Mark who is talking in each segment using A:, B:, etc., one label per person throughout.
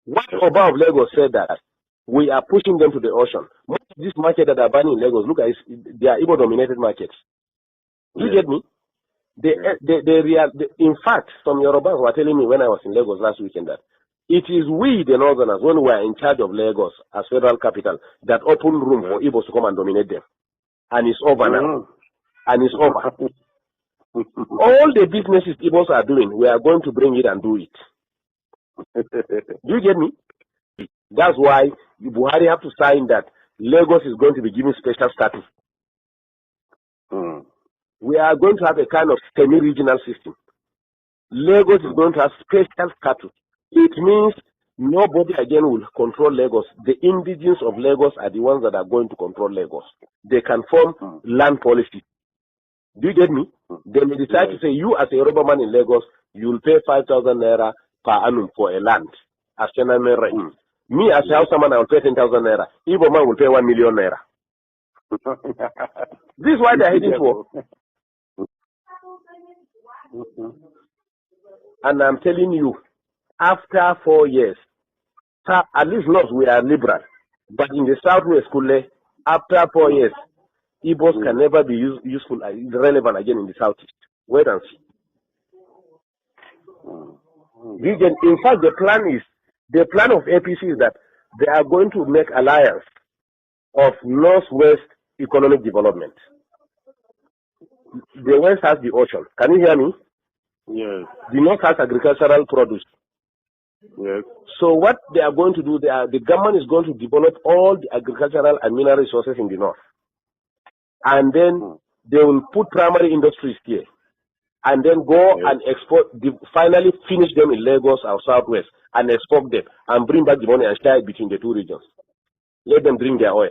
A: What Oba of Lagos said that we are pushing them to the ocean. Most of these markets that are burning in Lagos, look at it, they are Igbo-dominated markets. Do you get me? In fact, some Yorubas were telling me when I was in Lagos last weekend that it is we, the Northerners, when we are in charge of Lagos as federal capital, that open room for Igbos to come and dominate them. And it's over now. And it's over. All the businesses Igbos are doing, we are going to bring it and do it. Do you get me? That's why Buhari have to sign that Lagos is going to be given special status. We are going to have a kind of semi-regional system. Lagos is going to have special status. It means nobody again will control Lagos. The indigenes of Lagos are the ones that are going to control Lagos. They can form land policy. Do you get me? They may decide to say, you as a Yoruba man in Lagos, you will pay 5,000 naira per annum for a land. As me as a Hausa man, I will pay 10,000 naira. Igbo man will pay 1 million naira. This is why they are heading for. And I'm telling you, after 4 years, at least not we are liberal, but in the Southwest, after 4 years, Igbos can never be useful, relevant again in the Southeast. Wait and see. In fact, the plan of APC is that they are going to make alliance of Northwest economic development. The West has the ocean. Can you hear me?
B: Yes.
A: The North has agricultural produce.
B: Yes.
A: So what they are going to do, the government is going to develop all the agricultural and mineral resources in the North. And then they will put primary industries here. And then go and export, finally finish them in Lagos or Southwest and export them and bring back the money and share it between the two regions. Let them drink their oil.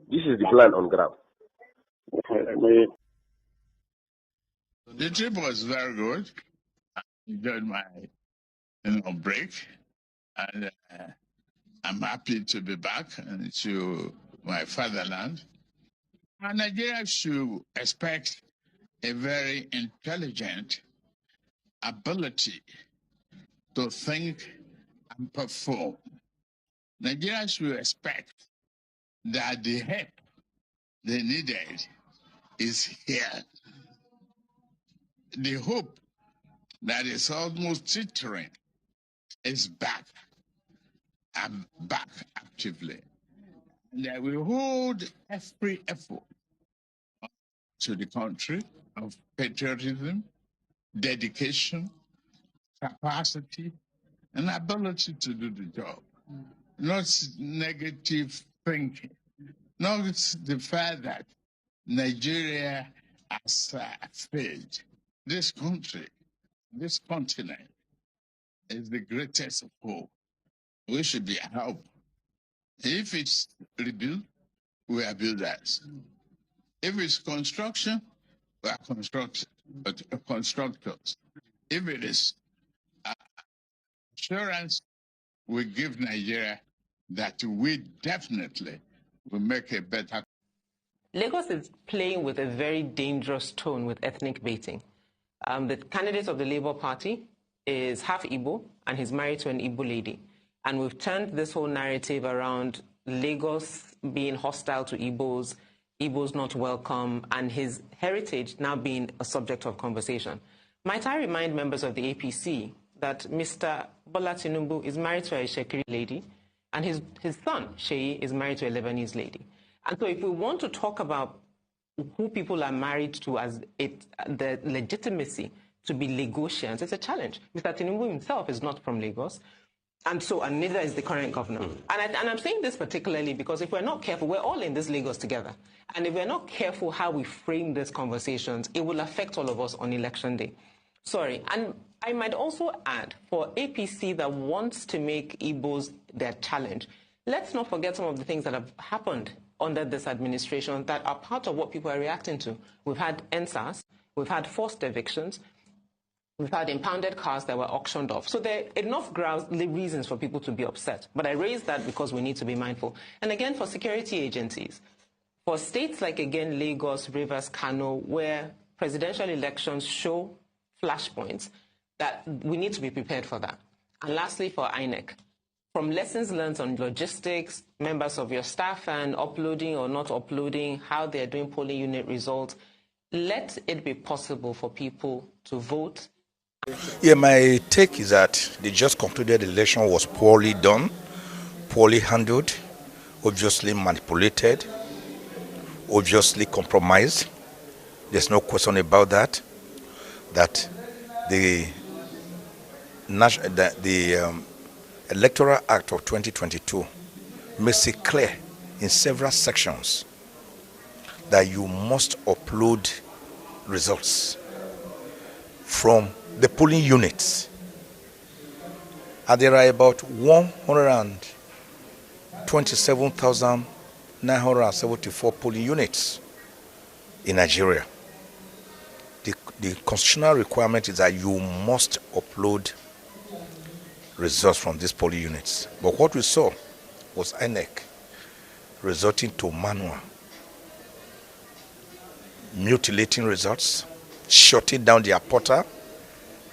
A: This is the plan on ground.
C: The trip was very good. I enjoyed my break, and I'm happy to be back to my fatherland. And Nigeria should expect a very intelligent ability to think and perform. Nigeria should expect that the help they needed is here. The hope that is almost teetering is back and back actively. And that we hold every effort to the country of patriotism, dedication, capacity, and ability to do the job. Not negative thinking. Not the fact that Nigeria has failed. This country, this continent, is the greatest of all. We should be help. If it's rebuild, we are builders. If it's construction, we are constructors. If it is assurance, we give Nigeria that we definitely will make a better.
D: Lagos is playing with a very dangerous tone with ethnic baiting. The candidate of the Labour Party is half Igbo, and he's married to an Igbo lady. And we've turned this whole narrative around Lagos being hostile to Igbos, Igbos not welcome, and his heritage now being a subject of conversation. Might I remind members of the APC that Mr. Bola Tinubu is married to a Shekiri lady, and his son, Sheyi, is married to a Lebanese lady. And so if we want to talk about who people are married to as the legitimacy to be Lagosians, it's a challenge. Mr. Tinubu himself is not from Lagos, and neither is the current governor. And I'm saying this particularly because if we're not careful, we're all in this Lagos together. And if we're not careful how we frame these conversations, it will affect all of us on election day. Sorry. And I might also add, for APC that wants to make Igbos their challenge, let's not forget some of the things that have happened under this administration that are part of what people are reacting to. We've had NSAS, we've had forced evictions, we've had impounded cars that were auctioned off. So there are enough reasons for people to be upset. But I raise that because we need to be mindful. And again, for security agencies, for states like, again, Lagos, Rivers, Kano, where presidential elections show flashpoints, that we need to be prepared for that. And lastly, for INEC, from lessons learned on logistics, members of your staff and uploading or not uploading, how they're doing polling unit results, let it be possible for people to vote.
E: Yeah, my take is that the just concluded election was poorly done, poorly handled, obviously manipulated, obviously compromised. There's no question about that. That the Electoral Act of 2022 makes it clear in several sections that you must upload results from the polling units. And there are about 127,974 polling units in Nigeria. The constitutional requirement is that you must upload results from these polling units. But what we saw was INEC resorting to manual, mutilating results, shutting down their portal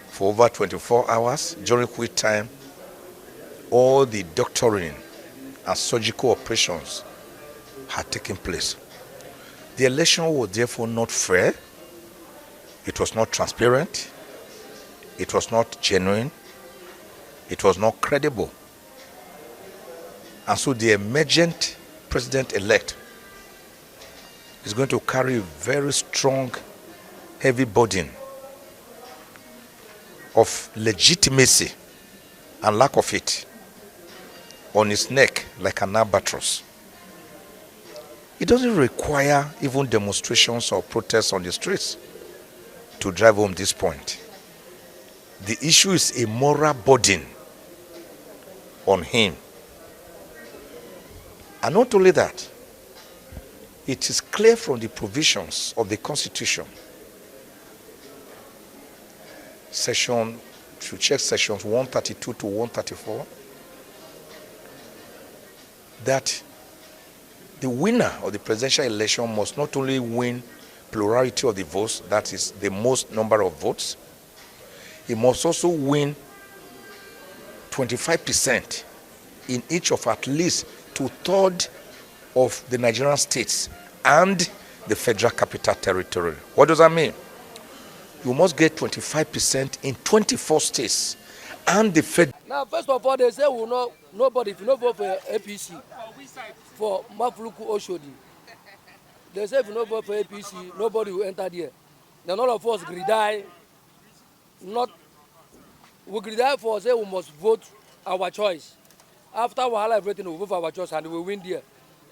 E: for over 24 hours, during which time all the doctoring and surgical operations had taken place. The election was therefore not fair, it was not transparent, it was not genuine, it was not credible. And so the emergent president-elect is going to carry a very strong, heavy burden of legitimacy and lack of it on his neck like an albatross. It doesn't require even demonstrations or protests on the streets to drive home this point. The issue is a moral burden on him. And not only that, it is clear from the provisions of the Constitution, if you check sections 132 to 134, that the winner of the presidential election must not only win plurality of the votes, that is the most number of votes, he must also win 25% in each of at least 2/3 of the Nigerian states and the Federal Capital Territory. What does that mean? You must get 25% in 24 states and the Federal.
F: Now, first of all, they say we know nobody, if you don't vote for APC, for Mafuluku Oshodi, they say if you don't vote for APC, nobody will enter there. Then all of us gridai, we gridai for say we must vote our choice. After Wahala everything, we vote for our choice and we win there.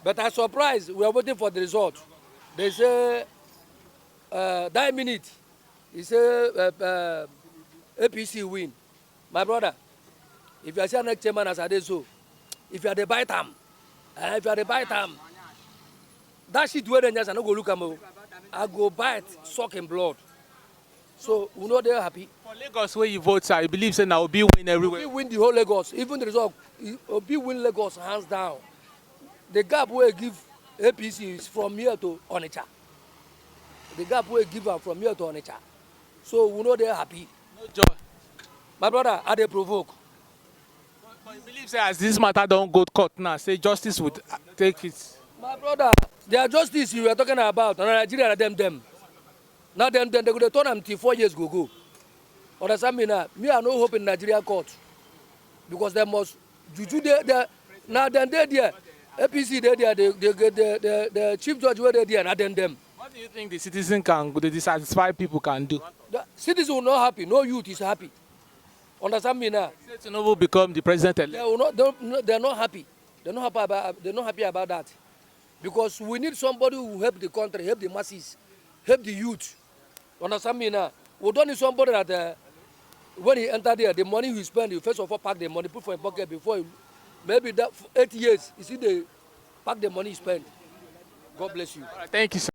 F: But I'm surprised, we are waiting for the result. They say, that minute, he say APC win. My brother, if you are saying next chairman as I did so, if you are the buy time, that shit where they just no go look at me, I go buy it, suck in blood. So we know they're happy.
G: For Lagos, where you vote, sir, you believe say now Obi win everywhere.
F: Obi win the whole Lagos, even the result. Obi win Lagos hands down. The gap where give APC is from here to Onitsha. The gap where give her from here to Onitsha. So we know they're happy.
G: No joy.
F: My brother, how they provoke?
G: But you believe say as this matter don't go to court now, say justice would take it.
F: My brother, their justice you were talking about, and Nigeria are them. Now them, they could turn them till 4 years go. Understand me now? Me, I no hope in Nigeria court. Because they must, juju there. Now then they there. APC they there, the chief judge where they there, now them.
G: What do you think the citizen can, the dissatisfied people can do?
F: The citizens will not happy, no youth is happy. Understand me now?
G: Say Tinubu become the president.
F: They're not happy. They're not happy about that. Because we need somebody who help the country, help the masses, help the youth. Understand me now? We don't need somebody that when he enter there, the money he spend, you first of all pack the money, put for his pocket before maybe that 8 years, you see they pack the money he spend. God bless you.
G: Thank you, sir.